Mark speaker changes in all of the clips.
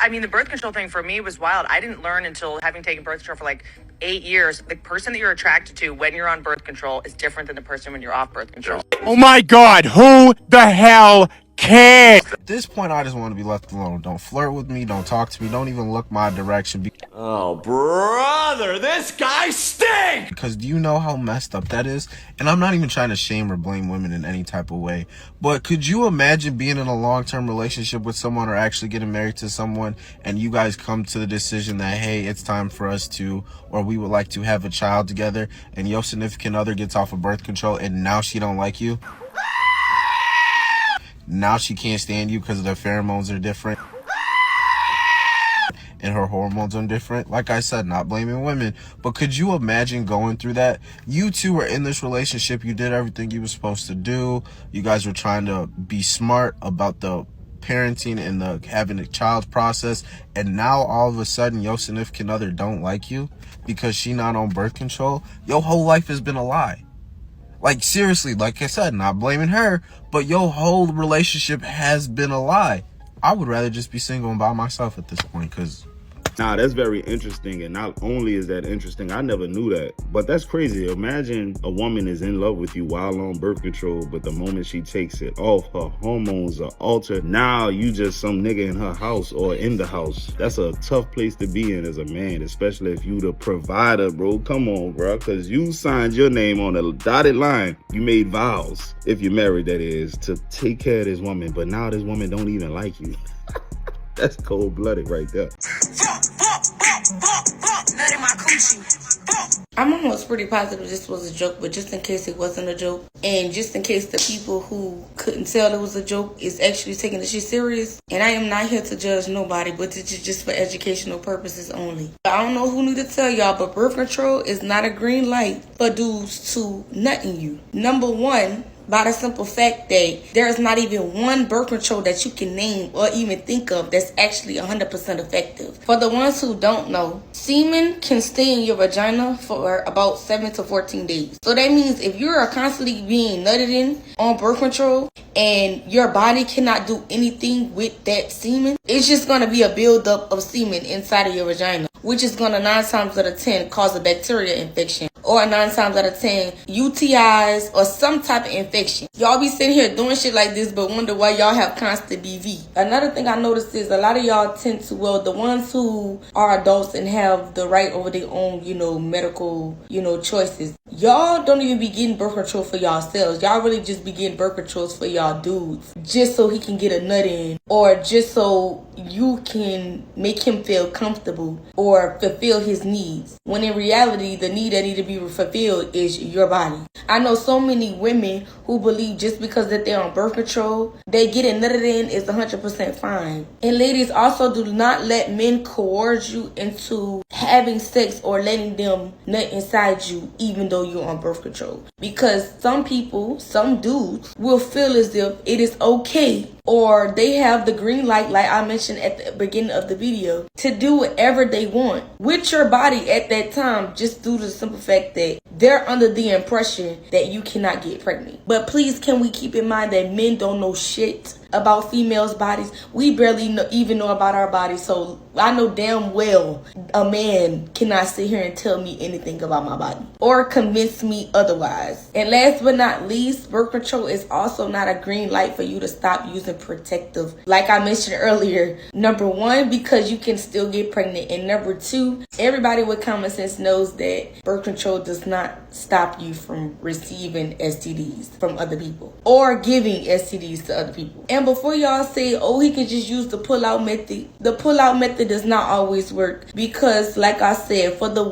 Speaker 1: I mean, the birth control thing for me was wild. I didn't learn until having taken birth control for like 8 years. The person that you're attracted to when you're on birth control is different than the person when you're off birth control.
Speaker 2: Oh my God, who the hell cares?
Speaker 3: At this point, I just want to be left alone. Don't flirt with me. Don't talk to me. Don't even look my direction.
Speaker 2: Oh, brother, this guy stinks!
Speaker 3: Because do you know how messed up that is? And I'm not even trying to shame or blame women in any type of way. But could you imagine being in a long-term relationship with someone or actually getting married to someone and you guys come to the decision that, hey, it's time for us to, or we would like to have a child together, and your significant other gets off of birth control and now she don't like you? Now she can't stand you because the pheromones are different and her hormones are different. Like I said, not blaming women, but could you imagine going through that? You two were in this relationship. You did everything you were supposed to do. You guys were trying to be smart about the parenting and the having a child process, and now all of a sudden your significant other don't like you because she not on birth control. Your whole life has been a lie. Like, seriously, like I said, not blaming her, but your whole relationship has been a lie. I would rather just be single and by myself at this point, because...
Speaker 4: Nah, that's very interesting. And not only is that interesting, I never knew that. But that's crazy. Imagine a woman is in love with you while on birth control, but the moment she takes it off, her hormones are altered. Now you just some nigga in her house or in the house. That's a tough place to be in as a man, especially if you the provider, bro. Come on, bro, because you signed your name on a dotted line. You made vows, if you're married, that is, to take care of this woman. But now this woman don't even like you. That's cold-blooded right there.
Speaker 5: I'm almost pretty positive this was a joke, but just in case it wasn't a joke, and just in case the people who couldn't tell it was a joke is actually taking this shit serious, and I am not here to judge nobody, but this is just for educational purposes only. I don't know who need to tell y'all, but birth control is not a green light for dudes to nutting you. Number one, by the simple fact that there is not even one birth control that you can name or even think of that's actually 100% effective. For the ones who don't know, semen can stay in your vagina for about 7 to 14 days. So that means if you're constantly being nutted in on birth control and your body cannot do anything with that semen, it's just going to be a buildup of semen inside of your vagina, which is going to 9 times out of 10 cause a bacteria infection, or 9 times out of 10 UTIs or some type of infection. Y'all be sitting here doing shit like this but wonder why y'all have constant BV. Another thing I noticed is a lot of y'all tend to, well, the ones who are adults and have the right over their own, medical, choices, y'all don't even be getting birth control for yourselves. Y'all really just be getting birth controls for y'all dudes, just so he can get a nut in, or just so you can make him feel comfortable or fulfill his needs, when in reality the need that need to be fulfilled is your body. I know so many women who believe just because that they're on birth control, they get it nutted in is 100% fine. And ladies, also do not let men coerce you into having sex or letting them nut inside you even though you're on birth control, because some people, some dudes will feel as if it is okay, or they have the green light, like I mentioned at the beginning of the video, to do whatever they want with your body at that time, just due to the simple fact that they're under the impression that you cannot get pregnant. But please, can we keep in mind that men don't know shit about females' bodies? We barely even know about our bodies, so I know damn well a man cannot sit here and tell me anything about my body or convince me otherwise. And last but not least, birth control is also not a green light for you to stop using protective, like I mentioned earlier. Number one, because you can still get pregnant, and number two, everybody with common sense knows that birth control does not stop you from receiving STDs from other people or giving STDs to other people. And before y'all say, oh, he can just use the pull-out method, the pull-out method does not always work, because like I said, for the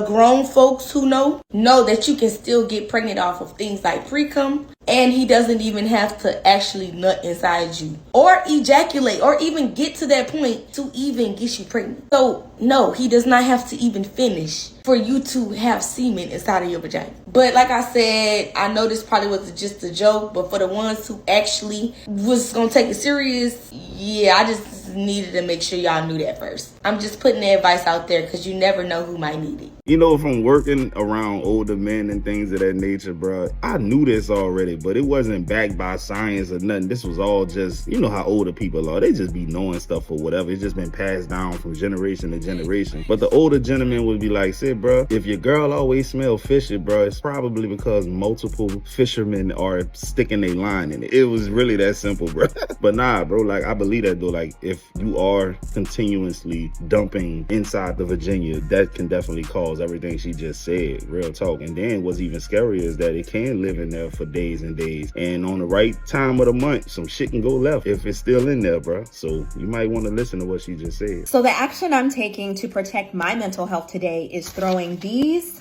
Speaker 5: grown folks who know that you can still get pregnant off of things like pre-cum, and he doesn't even have to actually nut inside you or ejaculate or even get to that point to even get you pregnant. So no, he does not have to even finish for you to have semen inside of your vagina. But like I said, I know this probably was just a joke, but for the ones who actually was gonna take it serious, yeah, I just needed to make sure y'all knew that first. I'm just putting the advice out there because you never know who might need it.
Speaker 4: You know, from working around older men and things of that nature, bro, I knew this already, but it wasn't backed by science or nothing. This was all just, you know how older people are. They just be knowing stuff or whatever. It's just been passed down from generation to generation. But the older gentleman would be like, "Say, bro, if your girl always smell fishy, bro, it's probably because multiple fishermen are sticking a line in it." It was really that simple, bro. But nah, bro, like, I believe that though. Like, if you are continuously dumping inside the Virginia, that can definitely cause everything she just said, real talk. And then what's even scarier is that it can live in there for days and days, and on the right time of the month some shit can go left if it's still in there, bro. So you might want to listen to what she just said.
Speaker 6: So the action I'm taking to protect my mental health today is throwing these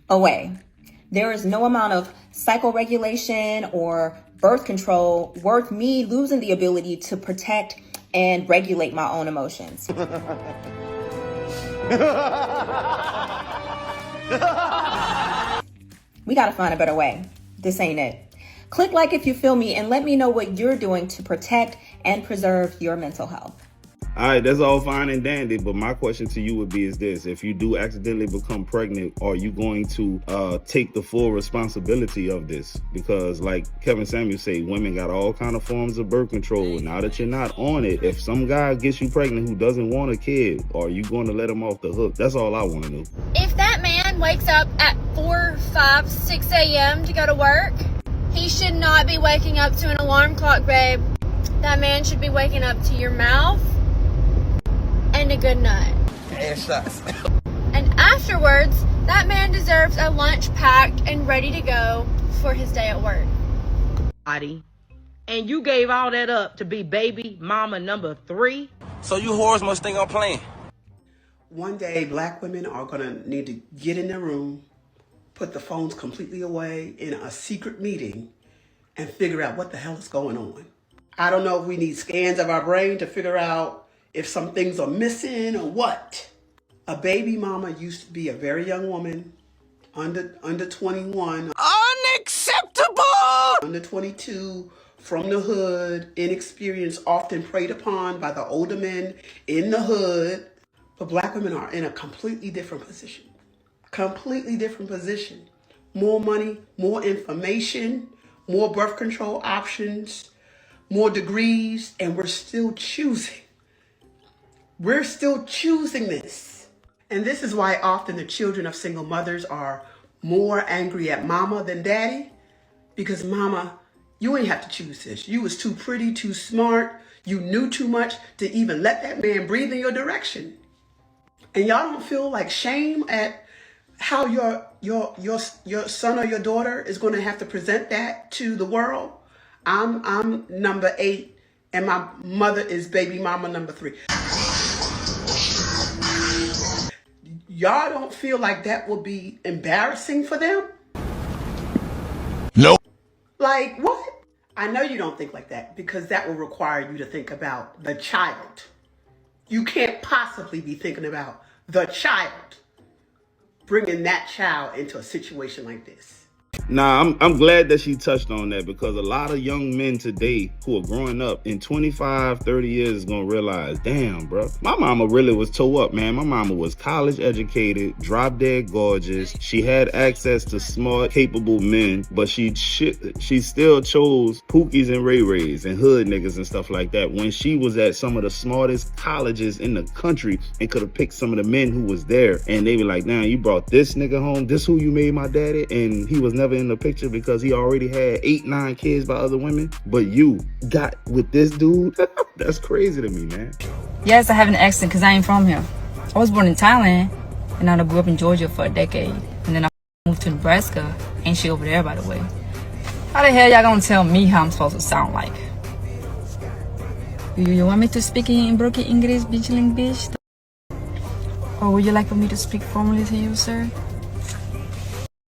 Speaker 6: away. There is no amount of psychoregulation or birth control worth me losing the ability to protect and regulate my own emotions. We gotta find a better way. This ain't it. Click like if you feel me and let me know what you're doing to protect and preserve your mental health.
Speaker 4: All right, that's all fine and dandy, but my question to you would be is this: if you do accidentally become pregnant, are you going to take the full responsibility of this? Because like Kevin Samuels say, women got all kind of forms of birth control. Now that you're not on it, if some guy gets you pregnant who doesn't want a kid, are you going to let him off the hook? That's all I want to know.
Speaker 7: If that man wakes up at 4, 5, 6 a.m. to go to work, he should not be waking up to an alarm clock, babe. That man should be waking up to your mouth and a good nut. And afterwards, that man deserves a lunch packed and ready to go for his day at work.
Speaker 8: And you gave all that up to be baby mama number 3?
Speaker 9: So you whores must think I'm playing.
Speaker 10: One day, black women are gonna need to get in their room, put the phones completely away in a secret meeting, and figure out what the hell is going on. I don't know if we need scans of our brain to figure out if some things are missing or what. A baby mama used to be a very young woman, under 21.
Speaker 9: Unacceptable!
Speaker 10: Under 22, from the hood, inexperienced, often preyed upon by the older men in the hood. But black women are in a completely different position. Completely different position. More money, more information, more birth control options, more degrees, and we're still choosing. We're still choosing this. And this is why often the children of single mothers are more angry at mama than daddy. Because mama, you ain't have to choose this. You was too pretty, too smart. You knew too much to even let that man breathe in your direction. And y'all don't feel like shame at how your son or your daughter is going to have to present that to the world? I'm number 8 and my mother is baby mama number 3. Y'all don't feel like that will be embarrassing for them?
Speaker 2: No.
Speaker 10: Like what? I know you don't think like that because that will require you to think about the child. You can't possibly be thinking about the child, bringing that child into a situation like this.
Speaker 4: Nah, I'm glad that she touched on that, because a lot of young men today who are growing up in 25, 30 years is going to realize, damn, bro, my mama really was toe up, man. My mama was college educated, drop dead gorgeous. She had access to smart, capable men, but she still chose Pookies and Ray Rays and hood niggas and stuff like that when she was at some of the smartest colleges in the country and could have picked some of the men who was there. And they be like, damn, you brought this nigga home? This who you made my daddy? And he was never in the picture because he already had 8, 9 kids by other women, but you got with this dude? That's crazy to me, man.
Speaker 11: Yes, I have an accent because I ain't from here. I was born in Thailand and I grew up in Georgia for a decade, and then I moved to Nebraska. Ain't she over there, by the way? How the hell y'all gonna tell me how I'm supposed to sound like? You want me to speak in broken English, bitch? Or would you like for me to speak formally to you, sir?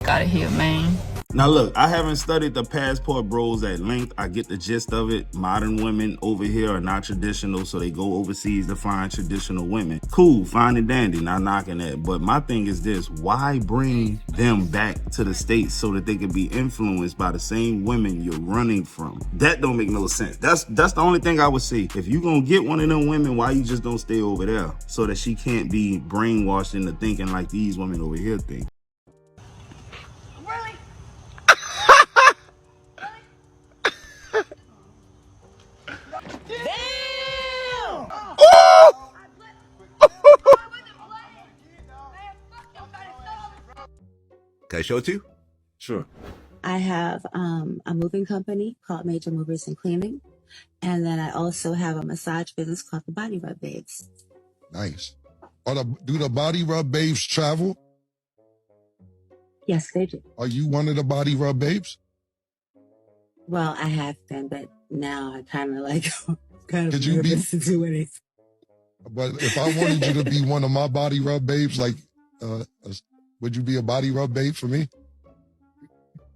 Speaker 11: Got it here, man.
Speaker 4: Now look, I haven't studied the passport bros at length. I get the gist of it. Modern women over here are not traditional, so they go overseas to find traditional women. Cool, fine and dandy, not knocking that. But my thing is this, why bring them back to the States so that they can be influenced by the same women you're running from? That don't make no sense. That's the only thing I would say. If you gonna get one of them women, why you just don't stay over there so that she can't be brainwashed into thinking like these women over here think?
Speaker 12: Can I show it to you?
Speaker 4: Sure.
Speaker 13: I have a moving company called Major Movers and Cleaning. And then I also have a massage business called the Body Rub Babes.
Speaker 14: Nice. Do the Body Rub Babes travel?
Speaker 13: Yes, they do.
Speaker 14: Are you one of the Body Rub Babes?
Speaker 13: Well, I have been, but now I kind of like kind
Speaker 14: Could
Speaker 13: of
Speaker 14: you
Speaker 13: nervous to do anything.
Speaker 14: But if I wanted you to be one of my Body Rub Babes, like, would you be a Body Rub Babe for me?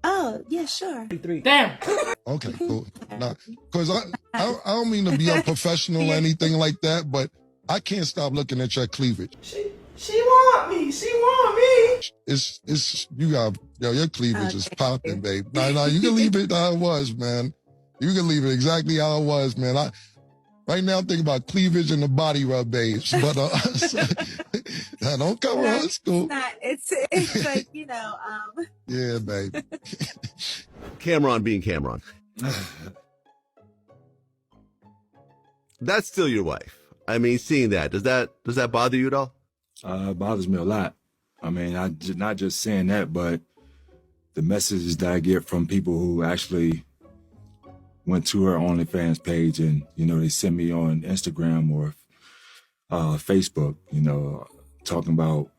Speaker 13: Oh, yeah, sure.
Speaker 11: Damn.
Speaker 14: Okay, cool. Nah, because I don't mean to be unprofessional or anything like that, but I can't stop looking at your cleavage.
Speaker 9: She want me. She want me.
Speaker 14: It's you got your cleavage is popping, babe. Nah, you can leave it how it was, man. You can leave it exactly how it was, man. Right now I'm thinking about cleavage and the Body Rub Babes, but don't cover us, cool.
Speaker 13: It's like, you know,
Speaker 14: Yeah, babe.
Speaker 12: Cameron being Cameron. That's still your wife. I mean, seeing that, does that bother you at all?
Speaker 15: It bothers me a lot. I mean, not just saying that, but the messages that I get from people who actually went to her OnlyFans page and, you know, they send me on Instagram or Facebook, you know, talking about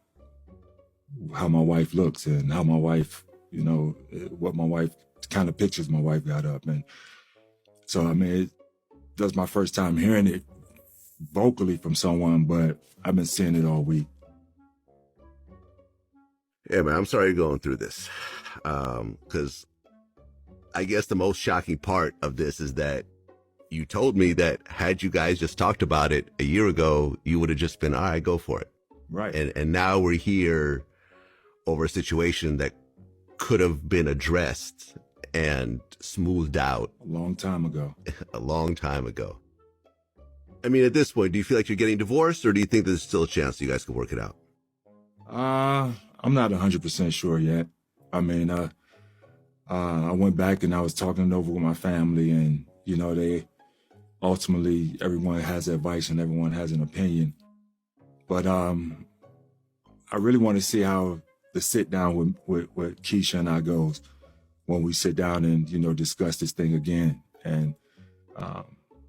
Speaker 15: how my wife looks and how my wife, you know, what my wife, kind of pictures my wife got up. And so, I mean, that's my first time hearing it vocally from someone, but I've been seeing it all week.
Speaker 12: Yeah, man, I'm sorry you're going through this. Because I guess the most shocking part of this is that you told me that had you guys just talked about it a year ago, you would have just been, all right, go for it.
Speaker 15: Right.
Speaker 12: And now we're here over a situation that could have been addressed and smoothed out.
Speaker 15: A long time ago.
Speaker 12: A long time ago. I mean, at this point, do you feel like you're getting divorced, or do you think there's still a chance you guys can work it out?
Speaker 15: I'm not 100% sure yet. I mean, I went back and I was talking it over with my family, and, you know, they ultimately, everyone has advice and everyone has an opinion. But I really want to see how the sit down with Keisha and I goes when we sit down and, you know, discuss this thing again. And,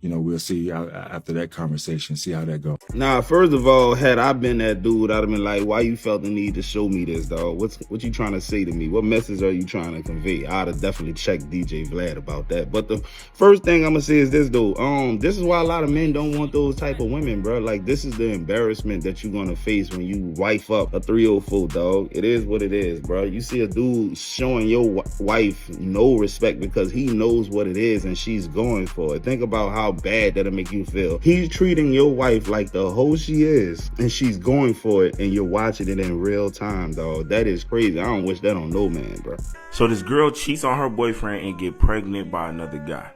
Speaker 15: you know, we'll see after that conversation, see how that goes.
Speaker 4: Nah, first of all, had I been that dude, I'd have been like, why you felt the need to show me this, dog? What you trying to say to me? What message are you trying to convey? I'd have definitely checked DJ Vlad about that. But the first thing I'm gonna say is this, though. This is why a lot of men don't want those type of women, bro. Like, this is the embarrassment that you're gonna face when you wife up a 304, dog. It is what it is, bro. You see a dude showing your wife no respect because he knows what it is and she's going for it. Think about how bad that'll make you feel. He's treating your wife like the hoe she is, and she's going for it, and you're watching it in real time, dog. That is crazy. I don't wish that on no man, bro.
Speaker 16: So this girl cheats on her boyfriend and get pregnant by another guy.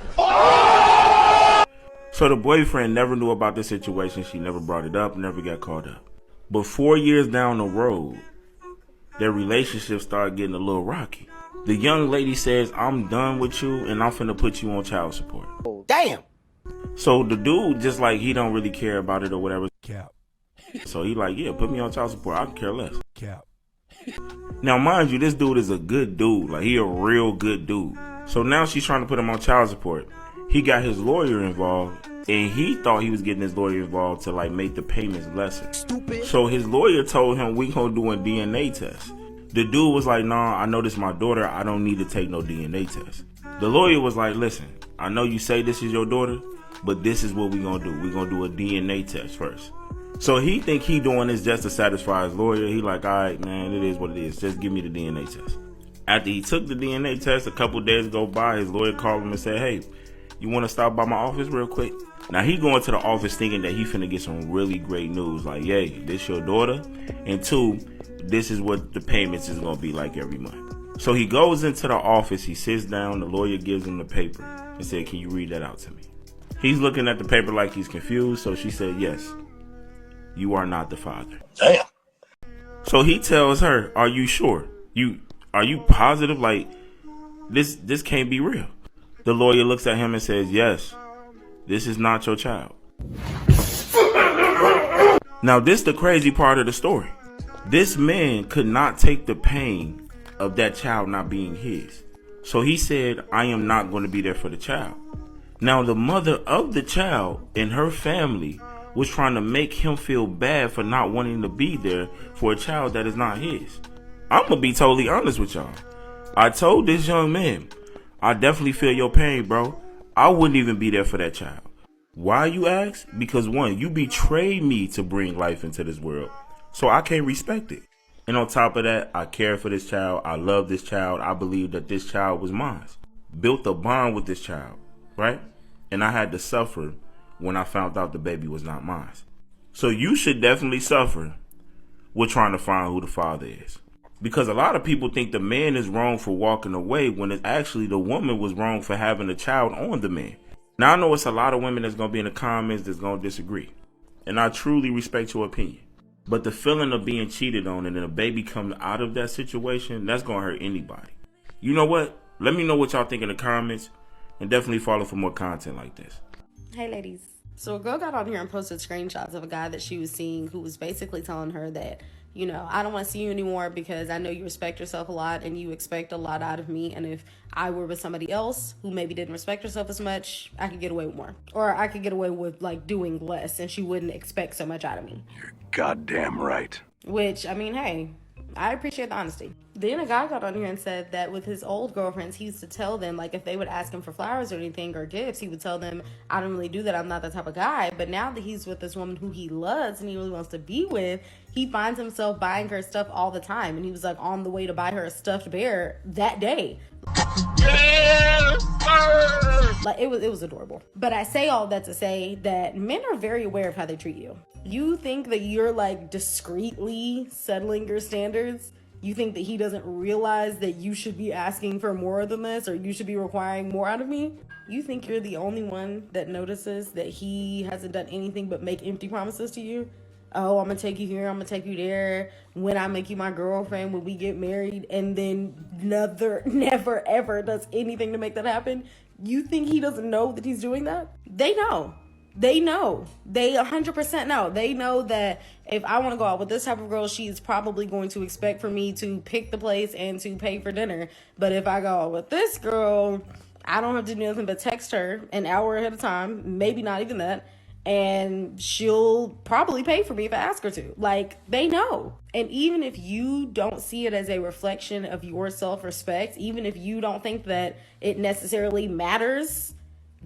Speaker 16: So the boyfriend never knew about the situation. She never brought it up, never got caught up. But 4 years down the road, their relationship started getting a little rocky. The young lady says, I'm done with you and I'm finna put you on child support.
Speaker 9: Damn.
Speaker 16: So the dude, just like, he don't really care about it or whatever.
Speaker 2: Cap.
Speaker 16: So he like, yeah, put me on child support. I can care less.
Speaker 2: Cap.
Speaker 16: Now, mind you, this dude is a good dude. Like, he a real good dude. So now she's trying to put him on child support. He got his lawyer involved, and he thought he was getting his lawyer involved to, like, make the payments lesser. Stupid. So his lawyer told him, we gonna do a DNA test. The dude was like, nah, I know this is my daughter. I don't need to take no DNA test. The lawyer was like, listen, I know you say this is your daughter, but this is what we gonna do. We gonna do a DNA test first. So he think he doing this just to satisfy his lawyer. He like, all right, man, it is what it is. Just give me the DNA test. After he took the DNA test, a couple days go by, his lawyer called him and said, hey, you want to stop by my office real quick? Now he going to the office thinking that he finna get some really great news. Like, yay, this your daughter? And 2, this is what the payments is going to be like every month. So he goes into the office, he sits down, the lawyer gives him the paper and said, can you read that out to me? He's looking at the paper like he's confused. So she said, yes, you are not the father.
Speaker 17: Damn.
Speaker 16: So he tells her, are you sure? Are you positive? Like, this can't be real. The lawyer looks at him and says, yes, this is not your child. Now, this is the crazy part of the story. This man could not take the pain of that child not being his. So he said, I am not going to be there for the child. Now, the mother of the child and her family was trying to make him feel bad for not wanting to be there for a child that is not his. I'm going to be totally honest with y'all. I told this young man, I definitely feel your pain, bro. I wouldn't even be there for that child. Why, you ask? Because 1, you betrayed me to bring life into this world, so I can't respect it. And on top of that, I care for this child. I love this child. I believe that this child was mine. Built a bond with this child, right? And I had to suffer when I found out the baby was not mine. So you should definitely suffer with trying to find who the father is. Because a lot of people think the man is wrong for walking away when it's actually the woman was wrong for having a child on the man. Now, I know it's a lot of women that's going to be in the comments that's going to disagree. And I truly respect your opinion. But the feeling of being cheated on and then a baby comes out of that situation, that's going to hurt anybody. You know what? Let me know what y'all think in the comments. And definitely follow for more content like this.
Speaker 18: Hey, ladies. So a girl got on here and posted screenshots of a guy that she was seeing who was basically telling her that, you know, I don't want to see you anymore because I know you respect yourself a lot and you expect a lot out of me. And if I were with somebody else who maybe didn't respect herself as much, I could get away with more. Or I could get away with, like, doing less and she wouldn't expect so much out of me.
Speaker 17: You're goddamn right.
Speaker 18: Which, I mean, hey, I appreciate the honesty. Then a guy got on here and said that with his old girlfriends, he used to tell them, like, if they would ask him for flowers or anything or gifts, he would tell them, I don't really do that. I'm not that type of guy. But now that he's with this woman who he loves and he really wants to be with, he finds himself buying her stuff all the time. And he was, like, on the way to buy her a stuffed bear that day. Yes, sir! Like, it was adorable. But I say all that to say that men are very aware of how they treat you. You think that you're, like, discreetly settling your standards? You think that he doesn't realize that you should be asking for more than this or you should be requiring more out of me? You think you're the only one that notices that he hasn't done anything but make empty promises to you? Oh, I'm gonna take you here, I'm gonna take you there, when I make you my girlfriend, when we get married, and then never ever does anything to make that happen? You think he doesn't know that he's doing that? They know. They know. They 100% know. They know that if I want to go out with this type of girl, she's probably going to expect for me to pick the place and to pay for dinner. But if I go out with this girl, I don't have to do nothing but text her an hour ahead of time, maybe not even that, and she'll probably pay for me if I ask her to. Like, they know. And even if you don't see it as a reflection of your self-respect, even if you don't think that it necessarily matters,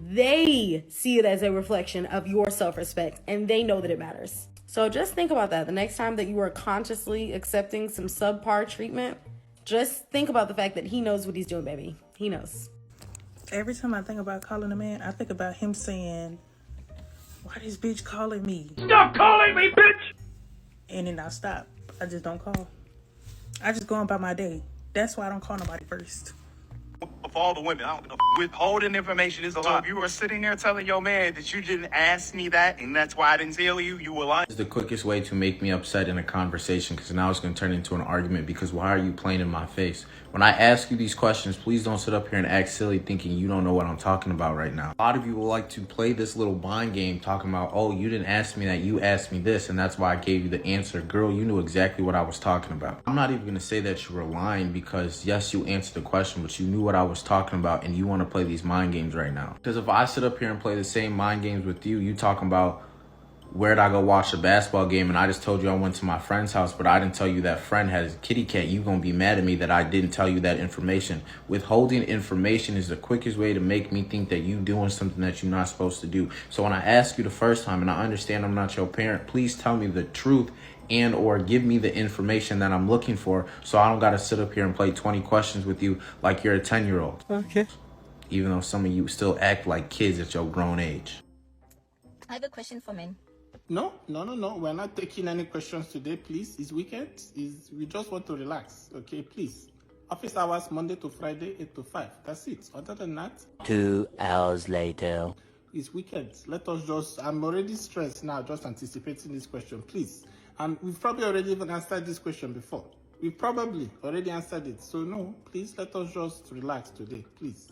Speaker 18: they see it as a reflection of your self-respect and they know that it matters. So just think about that. The next time that you are consciously accepting some subpar treatment, just think about the fact that he knows what he's doing, baby. He knows.
Speaker 9: Every time I think about calling a man, I think about him saying, why this bitch calling me? Stop calling me, bitch! And then I stop. I just don't call. I just go on about my day. That's why I don't call nobody first.
Speaker 2: For all the women, I don't know. Withholding information is a lot. If you were sitting there telling your man that you didn't ask me that, and that's why I didn't tell you, you were lying.
Speaker 19: It's the quickest way to make me upset in a conversation, because now it's going to turn into an argument, because why are you playing in my face? When I ask you these questions, please don't sit up here and act silly thinking you don't know what I'm talking about right now. A lot of you will like to play this little mind game talking about, oh, you didn't ask me that, you asked me this, and that's why I gave you the answer. Girl, you knew exactly what I was talking about. I'm not even going to say that you were lying, because yes, you answered the question, but you knew what I was talking about, and you want to play these mind games right now. Because if I sit up here and play the same mind games with you, you talking about where'd I go watch a basketball game, and I just told you I went to my friend's house, but I didn't tell you that friend has a kitty cat, you gonna be mad at me that I didn't tell you that information. Withholding information is the quickest way to make me think that you doing something that you're not supposed to do. So when I ask you the first time, and I understand I'm not your parent, please tell me the truth and or give me the information that I'm looking for, so I don't got to sit up here and play 20 questions with you like you're a 10-year-old.
Speaker 20: Okay.
Speaker 19: Even though some of you still act like kids at your grown age.
Speaker 21: I have a question for men.
Speaker 22: No. We're not taking any questions today, please. It's weekend. We just want to relax. Okay, please. Office hours Monday to Friday, 8 to 5. That's it. Other than that,
Speaker 20: 2 hours later.
Speaker 22: it's weekend. Let us just, I'm already stressed now just anticipating this question, please. And we've probably already even answered this question before. We've probably already answered it. So no, please let us just relax today, please.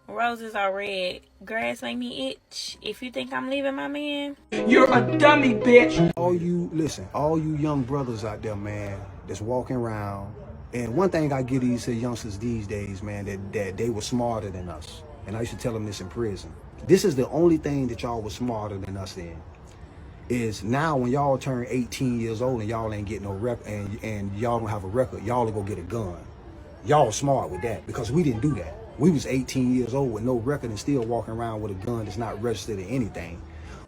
Speaker 23: Roses are red. Grass make me itch. If you think I'm leaving my man,
Speaker 20: You're a dummy, bitch.
Speaker 24: All you young brothers out there, man, that's walking around. And one thing I give these youngsters these days, man, that they were smarter than us. And I used to tell them this in prison. This is the only thing that y'all were smarter than us in. Is now when y'all turn 18 years old and y'all ain't getting no record and y'all don't have a record, y'all will go get a gun. Y'all smart with that because we didn't do that. We was 18 years old with no record and still walking around with a gun that's not registered or anything.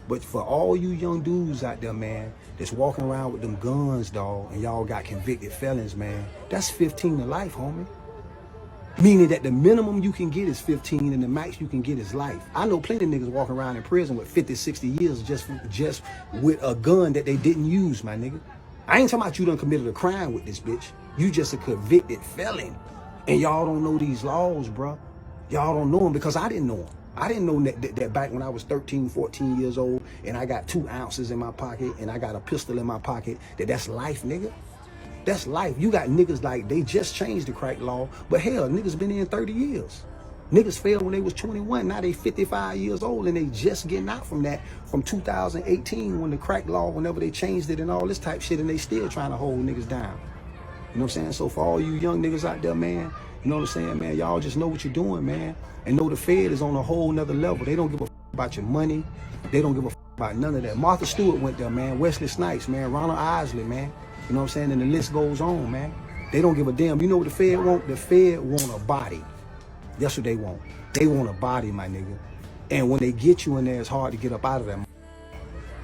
Speaker 24: But for all you young dudes out there, man, that's walking around with them guns, dog, and y'all got convicted felons, man, that's 15 to life, homie. Meaning that the minimum you can get is 15 and the max you can get is life. I know plenty of niggas walking around in prison with 50, 60 years just with a gun that they didn't use, my nigga. I ain't talking about you done committed a crime with this bitch. You just a convicted felon. And y'all don't know these laws, bro. Y'all don't know them because I didn't know them. I didn't know that back when I was 13, 14 years old and I got 2 ounces in my pocket and I got a pistol in my pocket, that's life, nigga. That's life. You got niggas like, they just changed the crack law, but hell, niggas been in 30 years. Niggas failed when they was 21, now they 55 years old and they just getting out from that, from 2018 when the crack law, whenever they changed it and all this type shit, and they still trying to hold niggas down. You know what I'm saying? So for all you young niggas out there, man, you know what I'm saying, man, y'all just know what you're doing, man. And know the Fed is on a whole nother level. They don't give a about your money. They don't give a about none of that. Martha Stewart went there, man. Wesley Snipes, man. Ronald Isley, man. You know what I'm saying? And the list goes on, man. They don't give a damn. You know what the Fed want? The Fed want a body. That's what they want. They want a body, my nigga. And when they get you in there, it's hard to get up out of that.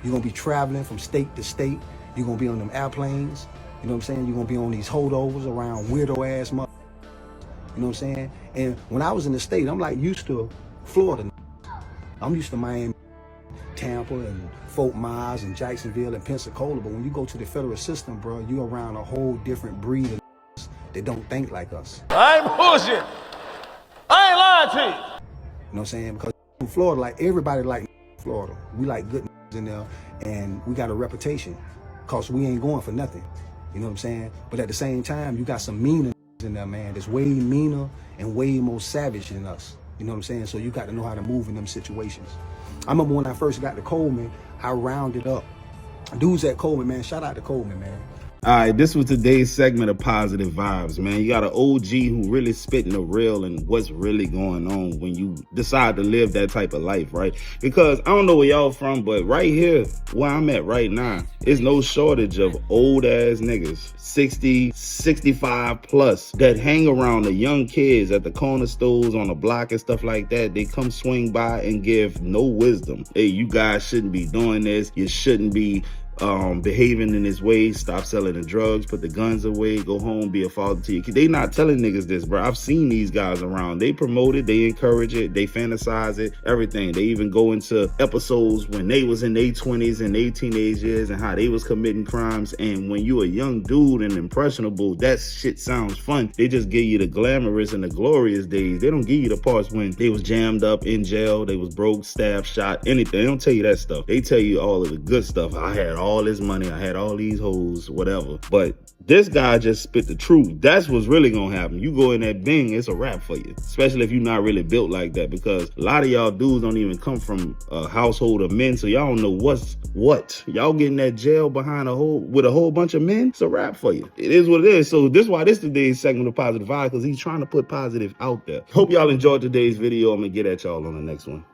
Speaker 24: You're going to be traveling from state to state. You're going to be on them airplanes. You know what I'm saying? You're going to be on these holdovers around weirdo-ass mother. You know what I'm saying? And when I was in the state, I'm like used to Florida. I'm used to Miami, Tampa, and Fort Myers, and Jacksonville, and Pensacola. But when you go to the federal system, bro, you're around a whole different breed of that don't think like us.
Speaker 20: I ain't bullshit. I ain't lying to you.
Speaker 24: You know what I'm saying? Because in Florida, like everybody like Florida. We like good in there, and we got a reputation because we ain't going for nothing. You know what I'm saying? But at the same time, you got some meaner in there, man, that's way meaner and way more savage than us. You know what I'm saying? So you got to know how to move in them situations. I remember when I first got to Coleman, I rounded up dudes at Coleman, man. Shout out to Coleman, man.
Speaker 4: All right, this was today's segment of Positive Vibes, man. You got an OG who really spitting the real and what's really going on when you decide to live that type of life, right? Because I don't know where y'all from, but right here, where I'm at right now, is no shortage of old-ass niggas, 60, 65 plus, that hang around the young kids at the corner stores on the block and stuff like that. They come swing by and give no wisdom. Hey, you guys shouldn't be doing this. You shouldn't be behaving in this way. Stop selling the drugs, put the guns away, go home, be a father to your kid. They not telling niggas this, bro. I've seen these guys around. They promote it, they encourage it, they fantasize it, everything. They even go into episodes when they was in their 20s and their teenage years and how they was committing crimes. And when you a young dude and impressionable, that shit sounds fun. They just give you the glamorous and the glorious days. They don't give you the parts when they was jammed up in jail, they was broke, stabbed, shot, anything. They don't tell you that stuff. They tell you all of the good stuff. I had all this money, I had all these hoes, whatever. But this guy just spit the truth. That's what's really gonna happen. You go in that Bing, it's a wrap for you. Especially if you're not really built like that, because a lot of y'all dudes don't even come from a household of men, so y'all don't know what's what. Y'all getting that jail behind with a whole bunch of men, it's a wrap for you. It is what it is. So this is why this today's segment of Positive Vibe, because he's trying to put positive out there. Hope y'all enjoyed today's video. I'm gonna get at y'all on the next one.